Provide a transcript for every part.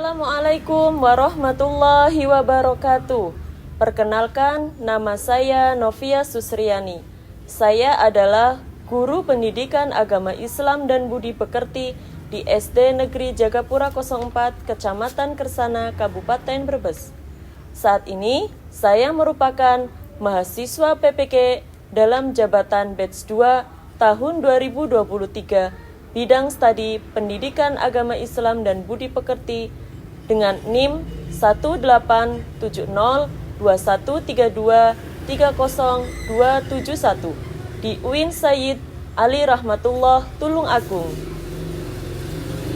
Assalamualaikum warahmatullahi wabarakatuh. Perkenalkan, nama saya Novia Susriani. Saya adalah guru pendidikan agama Islam dan budi pekerti di SD Negeri Jagapura 04, Kecamatan Kersana, Kabupaten Brebes. Saat ini, saya merupakan mahasiswa PPK dalam jabatan Batch 2 tahun 2023 bidang studi Pendidikan Agama Islam dan Budi Pekerti dengan NIM 1870213230271 di UIN Sayyid Ali Rahmatullah Tulung Agung.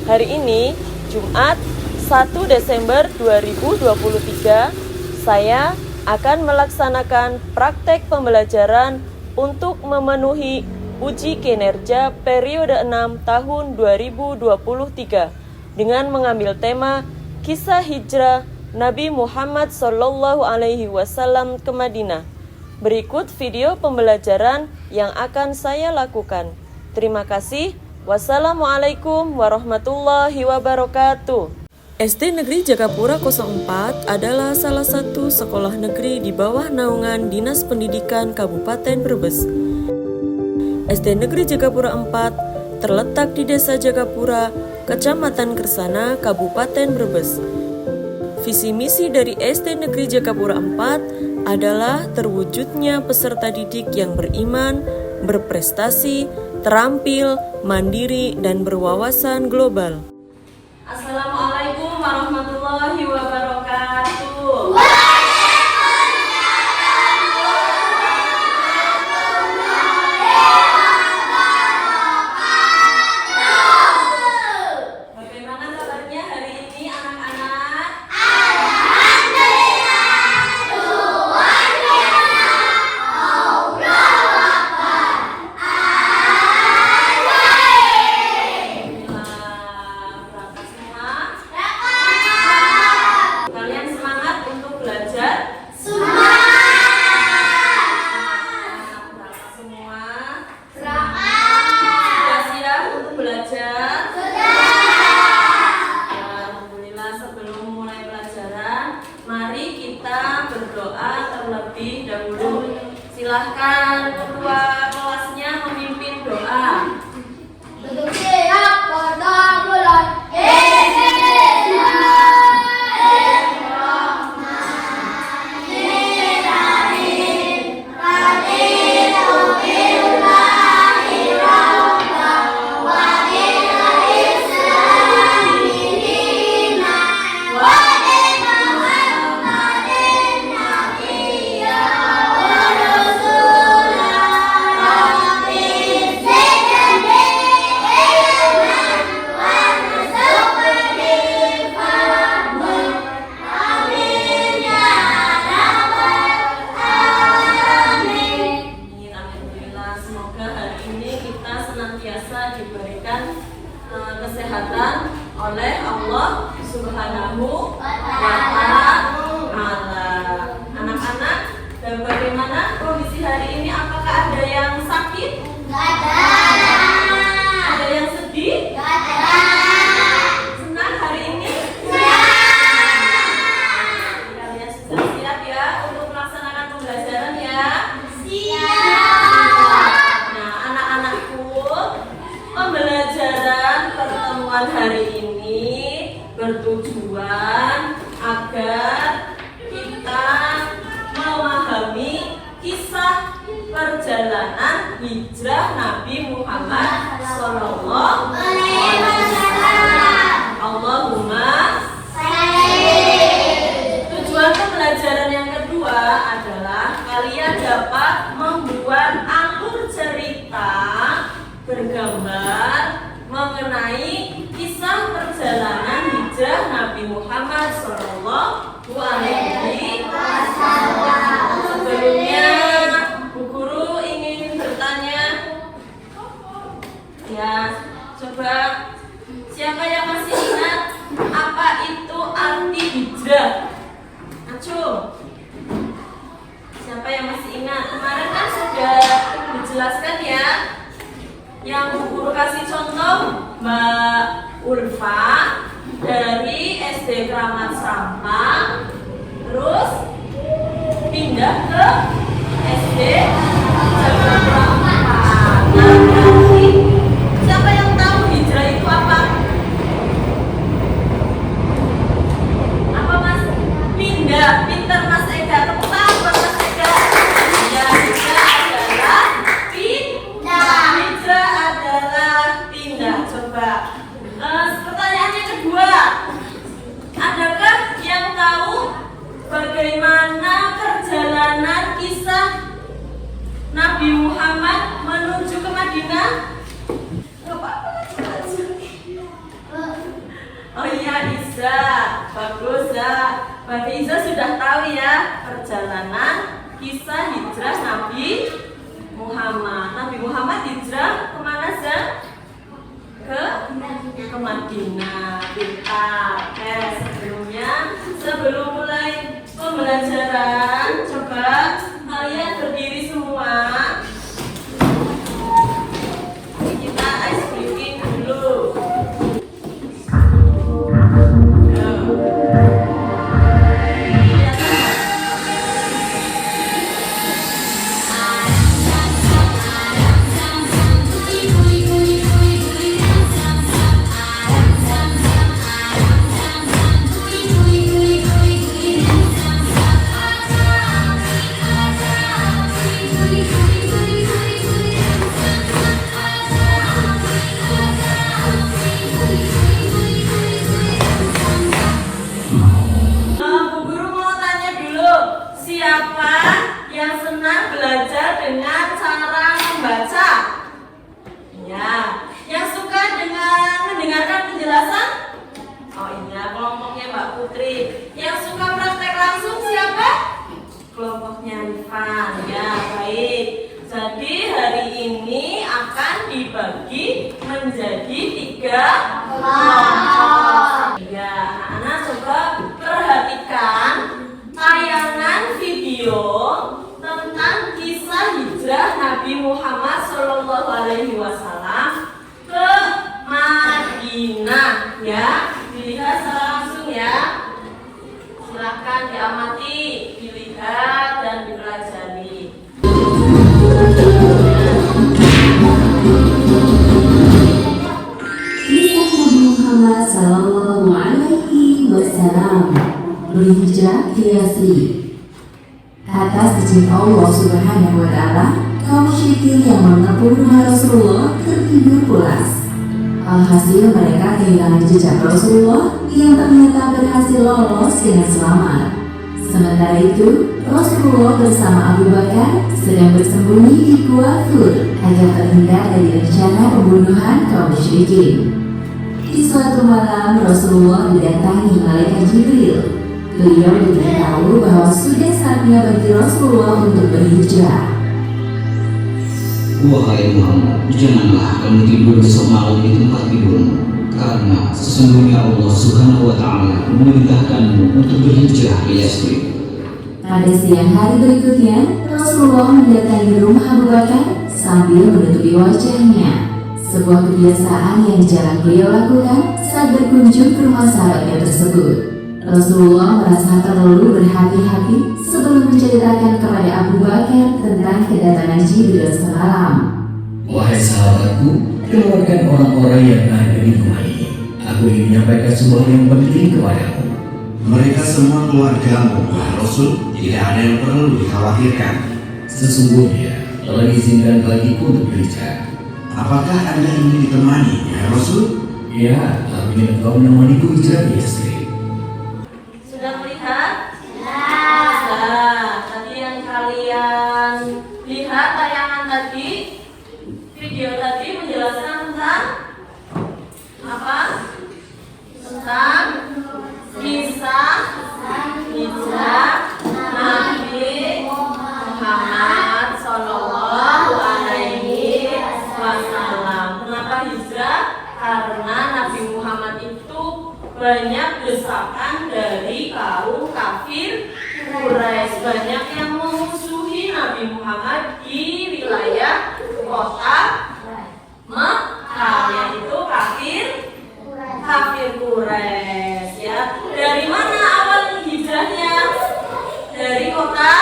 Hari ini, Jumat 1 Desember 2023, saya akan melaksanakan praktek pembelajaran untuk memenuhi uji kinerja periode 6 tahun 2023 dengan mengambil tema Kisah Hijrah Nabi Muhammad SAW ke Madinah. Berikut video pembelajaran yang akan saya lakukan. Terima kasih. Wassalamualaikum warahmatullahi wabarakatuh. SD Negeri Jagapura 04 adalah salah satu sekolah negeri di bawah naungan Dinas Pendidikan Kabupaten Brebes. SD Negeri Jagapura 4 terletak di Desa Jagapura, Kecamatan Kersana, Kabupaten Brebes. Visi misi dari SD Negeri Jagapura 4 adalah terwujudnya peserta didik yang beriman, berprestasi, terampil, mandiri, dan berwawasan global. Assalamualaikum warahmatullahi wabarakatuh. Berdoa terlebih dahulu. Silahkan ketua kelasnya memimpin doa. Untuk siap kita mulai. Kesehatan oleh Allah Subhanahu wa Ta'ala. Anak-anak, dan bagaimana kondisi hari ini? Apakah ada yang sakit? Gak ada. Ada yang sedih? Gak ada. Senang hari ini? Kalian sudah siap ya untuk melaksanakan pembelajaran ya? Siap. Nah, anak-anakku, pembelajaran pertemuan hari ini bertujuan agar kita memahami kisah perjalanan hijrah Nabi Muhammad Sallallahu Alaihi Wasallam. Allahumma tujuan pembelajaran yang kedua adalah kalian dapat membuat alur cerita bergambar mengenai kisah perjalanan hijrah Nabi Muhammad Sallallahu Alaihi Wasallam. Sebelumnya, Bu Guru ingin bertanya, ya, coba siapa yang masih ingat apa itu arti hijrah? Acung, siapa yang masih ingat? Kemarin kan sudah dijelaskan ya. Yang Bu Guru kasih contoh Mbak Ulfa dari SD Keramat Sampang, terus pindah ke SD Jalan Pramuka. Nah, berarti siapa yang tahu hijrah itu apa? Apa Mas? Pindah, pinter Mas Ega. Tepuk tangan buat Mas Ega. Ya, hijrah adalah pindah. Hijrah adalah pindah. Coba. Pertanyaan yang kedua. Adakah yang tahu bagaimana perjalanan kisah Nabi Muhammad menuju ke Madinah? Oh iya, Iza. Bagus ya. Berarti Iza sudah tahu ya perjalanan kisah hijrah Nabi Muhammad. Nabi Muhammad hijrah kemana Zah? Ke Madinah. Pintar. Sebelum mulai pembelajaran, coba kalian berdiri semua. Kita ice breaking dulu. Bu Guru mau tanya dulu, siapa yang senang belajar dengan cara membaca? Ya, yang suka dengan mendengarkan penjelasan? Oh iya, kelompoknya Mbak Putri. Yang suka praktek langsung siapa? Kelompoknya Rifan. Ya, baik. Jadi hari ini akan dibagi menjadi 3 kelompok. Ya, anak-anak coba perhatikan tayangan video tentang kisah hijrah Nabi Muhammad SAW ke Madinah. Ya, dilihat secara langsung ya. Silakan diamati, dilihat dan dipelajari. Kisah Nabi Muhammad Sallallahu Alaihi Wasallam berhijrah ke Yasrib. Atas izin Allah Subhanahu Wa Taala, kaum musyrikin yang menempuh rumah Rasulullah tertidur pulas. Alhasil mereka kehilangan jejak Rasulullah yang ternyata berhasil lolos dengan selamat. Sementara itu, Rasulullah bersama Abu Bakar sedang bersembunyi di Gua Thur agar terhindar dari rencana pembunuhan kaum musyrikin. Di suatu malam, Rasulullah didatangi malaikat Jibril. Beliau diberitahu bahwa sudah saatnya bagi Rasulullah untuk berhijrah. Wahai Muhammad, janganlah kamu tidur besok malam di tempat tidurmu, karena sesungguhnya Allah Subhanahu wa Ta'ala memerintahkanmu untuk berhijrah ke Yasrib. Pada siang hari berikutnya, Rasulullah mendatangi rumah Abu Bakar sambil menutupi wajahnya. Sebuah kebiasaan yang jarang beliau lakukan saat berkunjung ke rumah sahabatnya tersebut. Rasulullah merasa perlu berhati-hati sebelum menceritakan kepada Abu Bakar tentang kedatangan Jibril semalam. Wahai sahabatku, keluarkan orang-orang yang ada di rumah ini. Aku ingin menyampaikan sebuah yang penting kepadamu. Mereka semua keluargamu, wahai Rasul, tidak ada yang perlu dikhawatirkan. Sesungguhnya telah diizinkan bagiku untuk berbicara. Apakah Anda ingin ditemani, wahai Rasul? Ya, aku ingin engkau menemaniku hijrah di Yasrib. Sudah melihat? Nah, tadi yang kalian lihat tayangan tadi, video tadi menjelaskan tentang apa? Tentang kisah hijrah Nabi Muhammad Sallallahu Alaihi Wasallam. Kenapa hijrah? Karena Nabi Muhammad itu banyak desakan dari kaum kafir Quraisy, banyak yang memusuhi Nabi Muhammad di wilayah kota Mekah, yaitu kafir Kafir Quraisy ya. Dari mana awal hijrahnya? Dari kota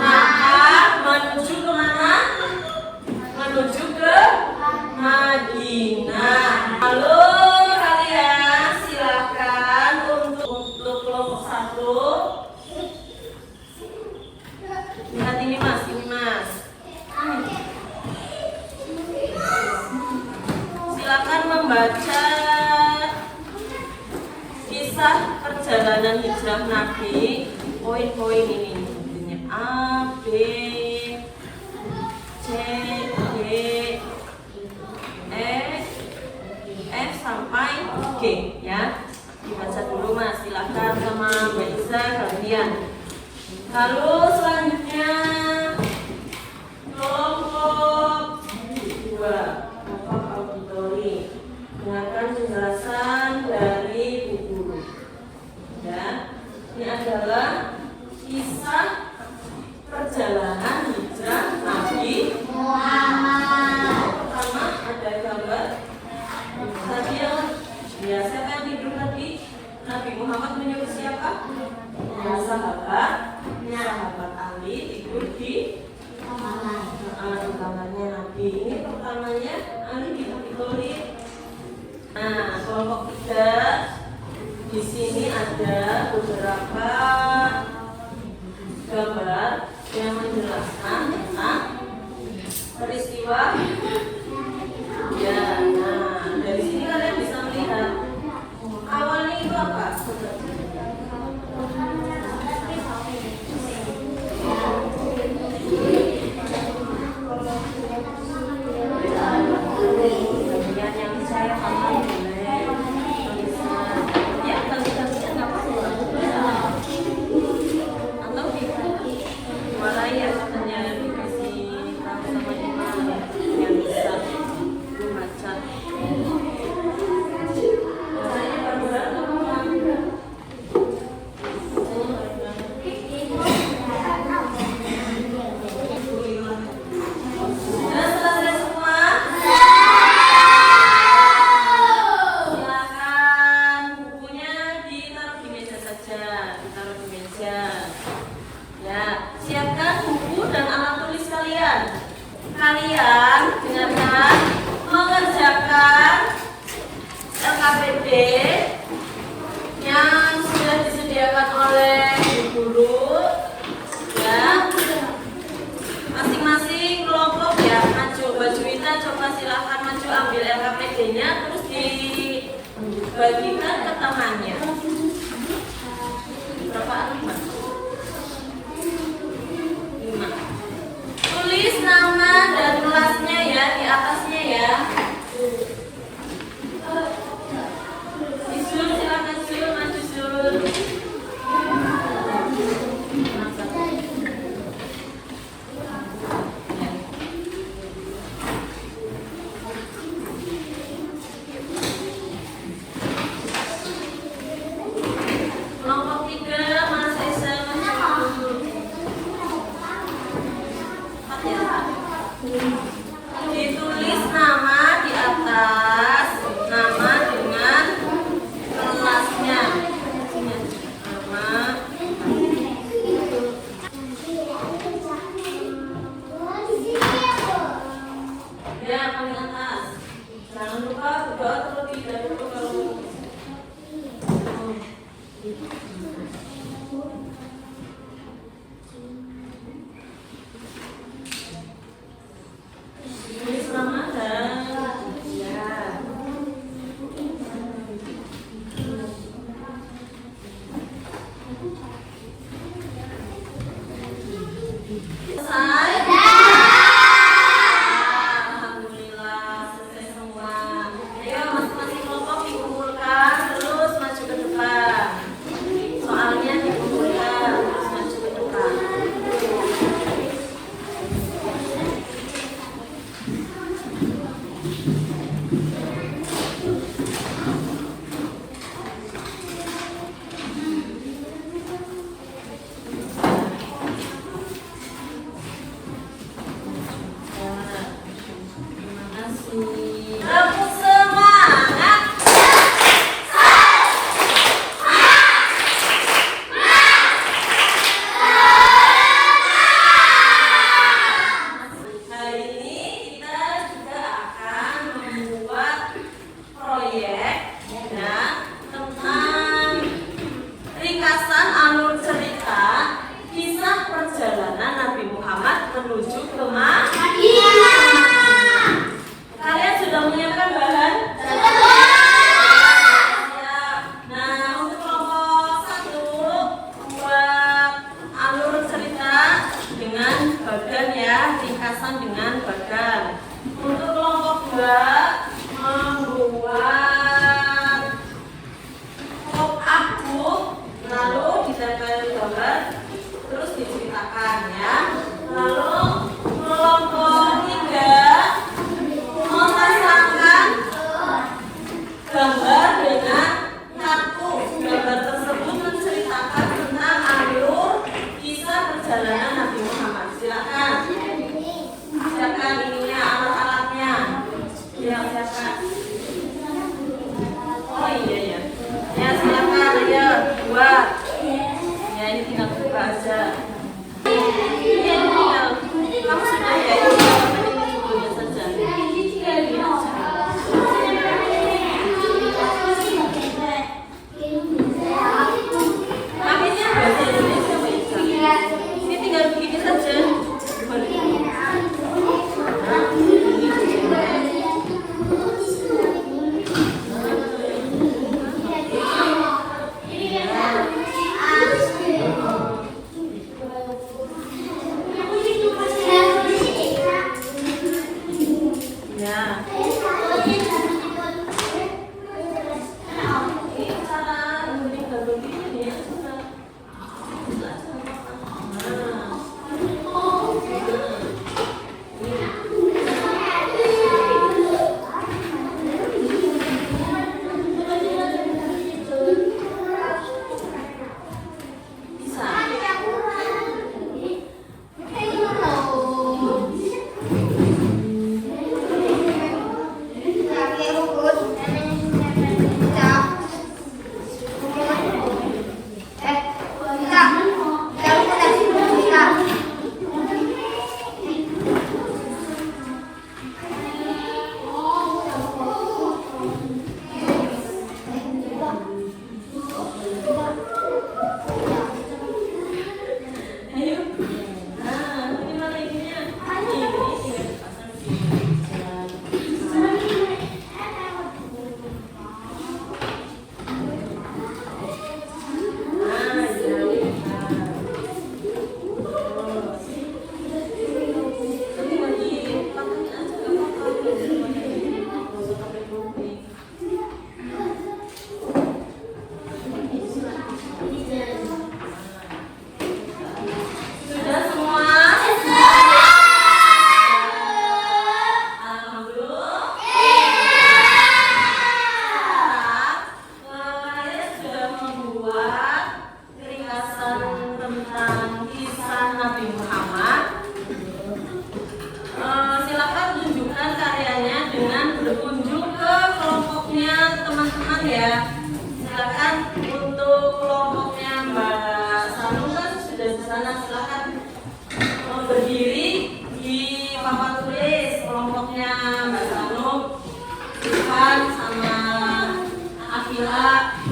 Makkah menuju ke mana? Menuju ke Madinah. Lalu kalian silakan untuk kelompok 1. Lihat ini Mas. Silakan membaca kisah perjalanan hijrah Nabi. Poin-poin ini intinya A, B, C, D, E, F sampai G ya. Dibaca dulu Mas, silakan sama Mbak Isa kalian. Lalu selanjutnya kelompok 2, kelompok auditori. Dengarkan penjelasan dari Bu Guru. Ya, ini adalah kisah perjalanan hijrah Nabi Muhammad. Pertama ada gambar tadi yang biasa kan tidur tadi. Nabi Muhammad menyuruh siapa? Sahabat Ali tidur di kamarnya Nabi. Ini pertamanya Ali ditulis. Nah, kelompok 3 di sini ada beberapa gambar yang menjelaskan tentang peristiwa. Ya, nah dari sini kalian bisa melihat awalnya itu apa? Bagian yang saya paham boleh tulisan. Ya, ganti-gantian nggak apa-apa. Atau dua layar katanya dikasih tahu sama imam yang bisa membaca. Bacanya bareng-bareng atau apa? Kalian dengarkan mengerjakan LKPD yang sudah disediakan oleh guru ya. Masing-masing kelompok ya maju. Mbak Juwita coba silahkan maju ambil LKPD-nya terus dibagikan ke temannya. Berapa? 5. Tulis nama dan kelasnya ya di atasnya ya. Sul, silakan Sul, maju Sul. Kelompok 3 Mas Esa maju. Ditulis nama di atas, nama dengan kelasnya. Nama. Ya, paling atas. Jangan lupa berdoa terlebih dahulu kalau tulis nama Aku semangat. Hari ini kita juga akan membuat proyek ya tentang ringkasan alur cerita kisah perjalanan Nabi Muhammad menuju ke Madinah. Kalian sudah menyiapkan bahan? Siap. Nah, untuk kelompok 1 membuat alur cerita dengan bagan ya, ringkasan dengan bagan. Untuk kelompok 2 membuat pop-up book, lalu ditempel gambar, terus diceritakan ya. Lalu kelompok 3 memasangkan gambar dengan kartu. Gambar tersebut menceritakan tentang alur kisah perjalanan Nabi Muhammad. Silakan. Silakan ininya, alat-alatnya. Ya, silakan. Oh iya ya. Ya, silakan ayo buat. Ya, ini tinggal buka aja. Iya, tinggal. Kamu sudah ya, ini dulunya saja. Akhirnya bahasa Indonesia bisa. Ini tinggal begini saja. Ya. Ini cara memberikan begini ya.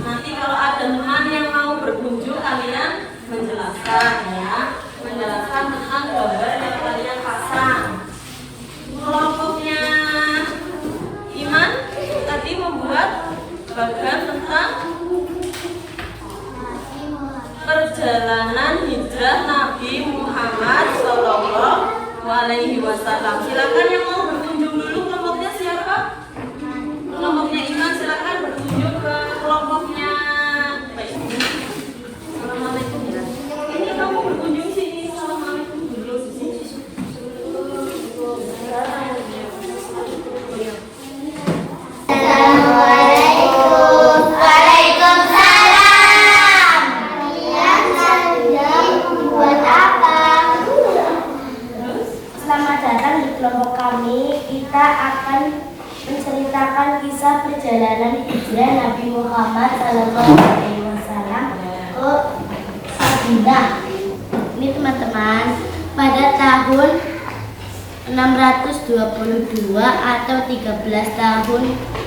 Nanti kalau ada teman yang mau berkunjung, kalian menjelaskan ya, menjelaskan tentang gambar yang kalian pasang. Kelompoknya Iman tadi membuat bagan tentang perjalanan hijrah Nabi Muhammad SAW. Silakan yang mau berkunjung dulu, kelompoknya siapa? Kelompoknya Iman, silakan berkunjung ke kelompoknya Assalamualaikum ya. Ini kamu berkunjung sini, Assalamualaikum dulu di sini. Waalaikumsalam. Kalian buat apa? Selamat datang di kelompok kami. Kita akan menceritakan kisah perjalanan hijrah Nabi Muhammad SAW ke Madinah. Ini teman-teman, pada tahun 622 atau 13 tahun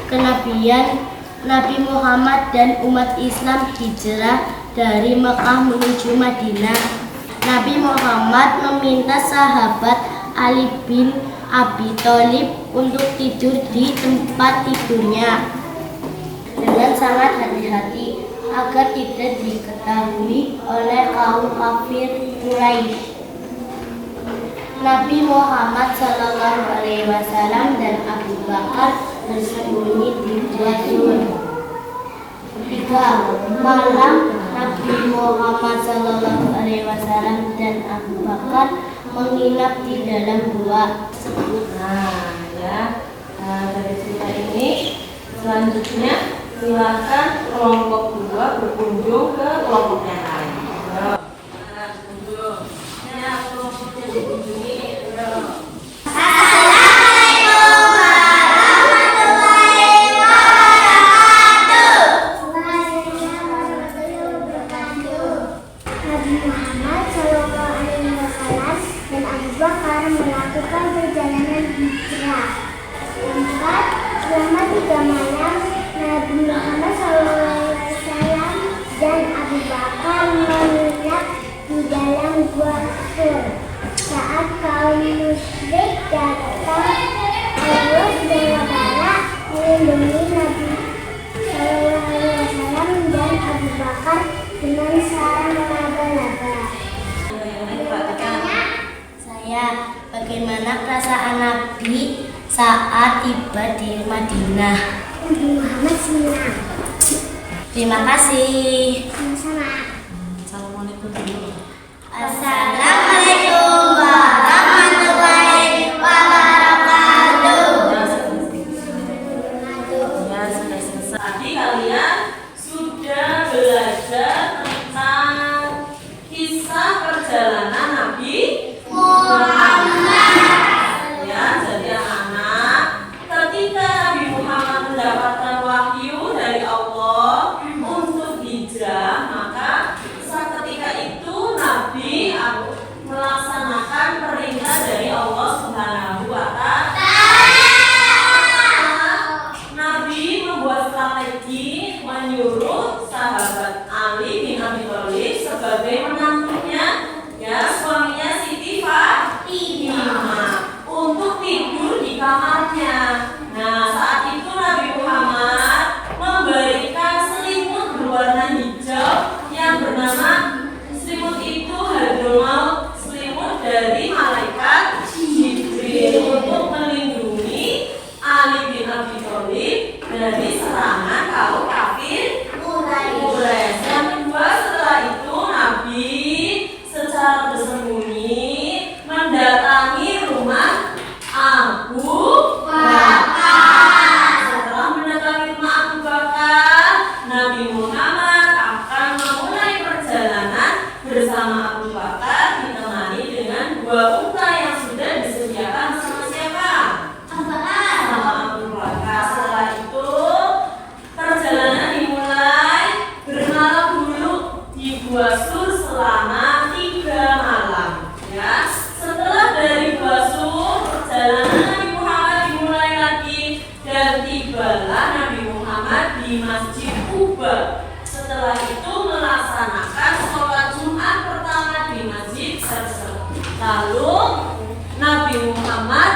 kenabian, Nabi Muhammad dan umat Islam hijrah dari Mekah menuju Madinah. Nabi Muhammad meminta sahabat Ali bin Abi Thalib untuk tidur di tempat tidurnya dengan sangat hati-hati agar tidak diketahui oleh kaum kafir Quraisy. Nabi Muhammad SAW dan Abu Bakar bersembunyi di gua. 3. Malam Nabi Muhammad SAW dan Abu Bakar menginap di dalam gua. Dari cerita ini selanjutnya silakan kelompok 2 berkunjung ke kelompok yang lain. Nabi Muhammad SAW dan Abu Bakar melakukan perjalanan hijrah. 4. Selama 3 malam, Nabi Muhammad SAW dan Abu Bakar menginap di dalam gua Sur. Saat kaum musyrik datang, Allah SWT melindungi Nabi SAW dan Abu Bakar dengan sarang laba-laba. Saya, bagaimana perasaan Nabi saat tiba di Madinah? Nabi Muhammad senang. Terima kasih. Sama-sama. Assalamualaikum dulu. Assalamualaikum warahmatullahi wabarakatuh. Ya, sudah selesai. Tadi kalian sudah belajar tentang kisah perjalanan Nabi Muhammad. Ya, jadi anak-anak, ketika Nabi Muhammad mendapatkan wahyu dari Allah untuk hijrah, maka ketika itu Nabi melaksanakan perintah dari Allah Subhanahu wa Ta'ala. Nabi membuat strategi menyuruh sahabat Ali bin Abi Thalib sebagai menantunya, ya, suaminya Siti Fatimah, untuk tidur di kamarnya. Nah, saat itu Nabi Muhammad memberikan selimut berwarna hijau yang bernama selimut itu Hadrul Maut, selimut dari malaikat Jibril, untuk melindungi Ali bin Abi Thalib dari serangan kaum kafir Quraisy. Yang kedua, setelah itu Nabi secara bersembunyi mendatangi rumah Abu Bakar. Setelah mendatangi rumah Abu Bakar, Nabi Muhammad akan memulai perjalanan bersama Abu Bakar, ditemani dengan 2 unta yang sudah disediakan sama siapa? Sama Abu Bakar. Setelah itu perjalanan dimulai, bermalam dulu di Gua Sur selama 3 malam. Ya, setelah dari Gua Sur, perjalanan Nabi Muhammad dimulai lagi dan tibalah Nabi Muhammad di Masjid Quba. Setelah itu melaksanakan sholat Jumat pertama di Masjid tersebut. Lalu Nabi Muhammad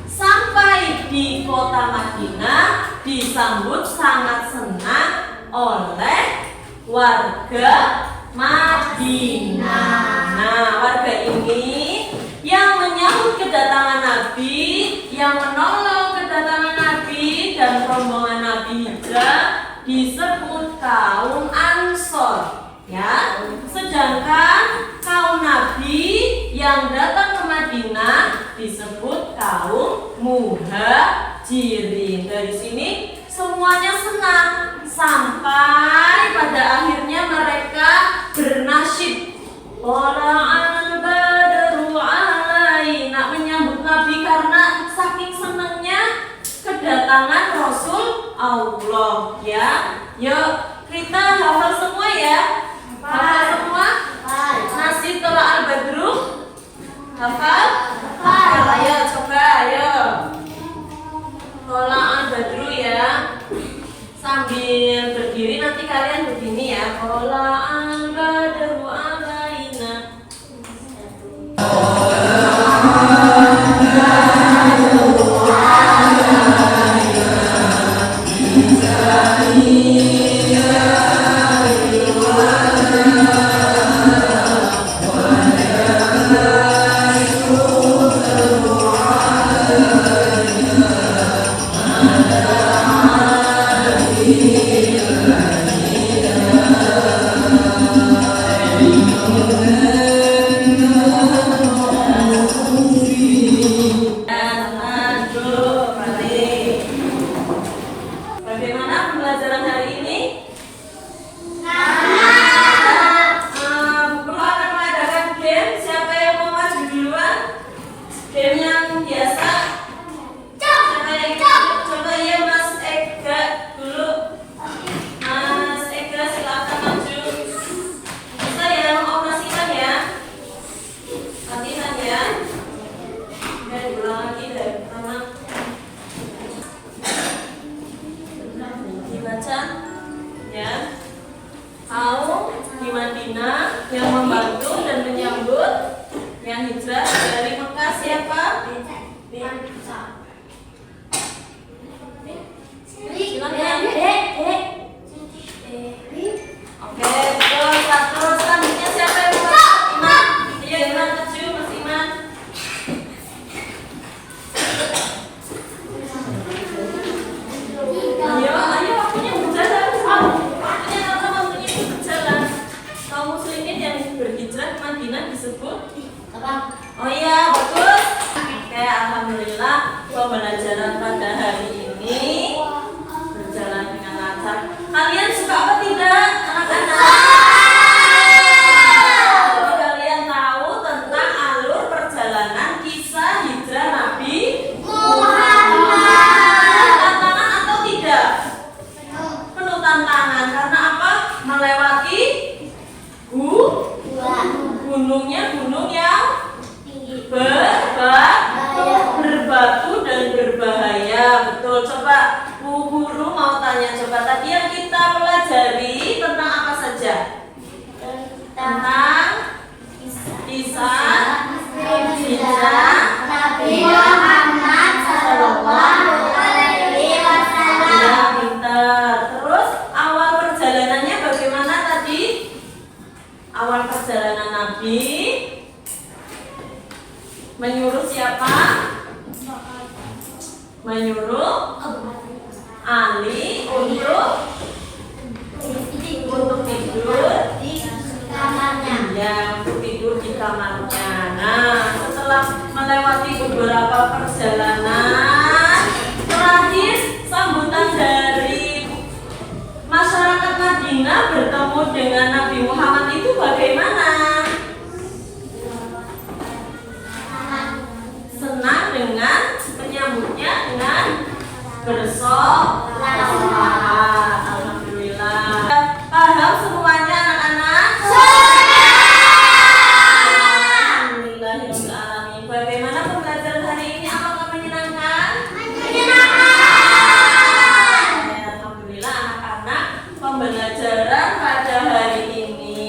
sampai di kota Madinah disambut sangat senang oleh warga Madinah. Nah, warga ini yang menyambut kedatangan Nabi, yang menolong kedatangan Nabi dan rombongan Nabi hijrah disebut kaum Ansor, ya. Sedangkan kaum Nabi yang datang ke Madinah disebut kaum Muhajirin. Dari sini semuanya senang sampai pada akhirnya mereka bernasyid, Tola'al badru alaina, menyambut Nabi karena saking senangnya kedatangan Allah ya. Yuk kita hafal semua ya. Hafal semua? Nasib tola al-badru. Hafal? Hafal. Ayo coba ayo. Tola al-badru ya. Sambil berdiri nanti kalian begini ya. Tola al-badru alaina. Bagaimana pembelajaran hari ini? Guru akan mengadakan game. Siapa yang mau maju duluan? Game yang biasa. Siapa yang coba ya Mas Ega dulu. Mas Ega silakan maju. Bisa ya mengoperasikan ya. Latihan ya. Dan ulang lagi dari pertama. Dibaca ya. Tahu di Madinah yang membantu dan menyambut yang hijrah dari Mekah siapa? Silakan. Oke, terus selanjutnya siapa yang mau? Iman. Iya, Iman maju, Mas Iman. Ayo, waktunya berjalan. Waktunya berjalan. Kaum muslimin yang berhijrah ke Madinah disebut? Oh iya, bagus. Oke, alhamdulillah pembelajaran pada hari ini berjalan dengan lancar. Kalian suka apa tidak, anak-anak? Jadi kalian tahu tentang alur perjalanan kisah hijrah Nabi tantangan atau tidak? Penuh tantangan karena apa? Melewati gunung yang berbatu dan berbahaya. Betul. Coba Bu Guru mau tanya, coba tadi yang kita pelajari tentang apa saja? Tentang kisah hijrah Nabi Muhammad sallallahu alaihi wasallam. Ya, pintar. Terus awal perjalanannya bagaimana tadi? Awal perjalanan Nabi menyuruh siapa? Menyuruh Ali untuk tidur Di kamarnya. ya, untuk tidur di kamarnya. Nah, setelah melewati beberapa perjalanan, terakhir sambutan dari masyarakat Madinah bertemu dengan Nabi Muhammad itu bagaimana? Senang dengan menyambutnya dengan bersolat. Alhamdulillah. Paham semuanya anak-anak? Alhamdulillahirrahmanirrahim. Bagaimana pembelajaran hari ini? Apakah menyenangkan? Alhamdulillah anak-anak, pembelajaran pada hari ini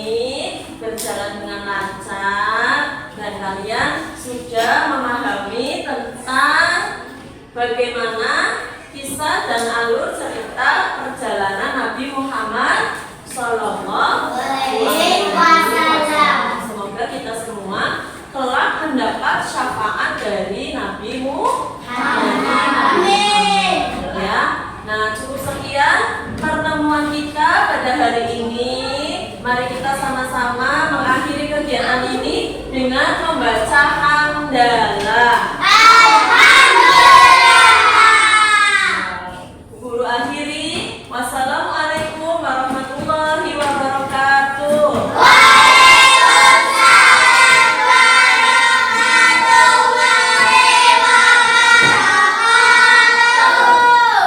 berjalan dengan lancar dan kalian sudah memahami tentang bagaimana kisah dan alur cerita perjalanan Nabi Muhammad Sallallahu Alaihi Wasallam. Semoga kita semua kelak mendapat syafaat dari Nabi Muhammad. Ya, nah cukup sekian pertemuan kita pada hari ini. Mari kita sama-sama mengakhiri kegiatan ini dengan membaca hamdalah.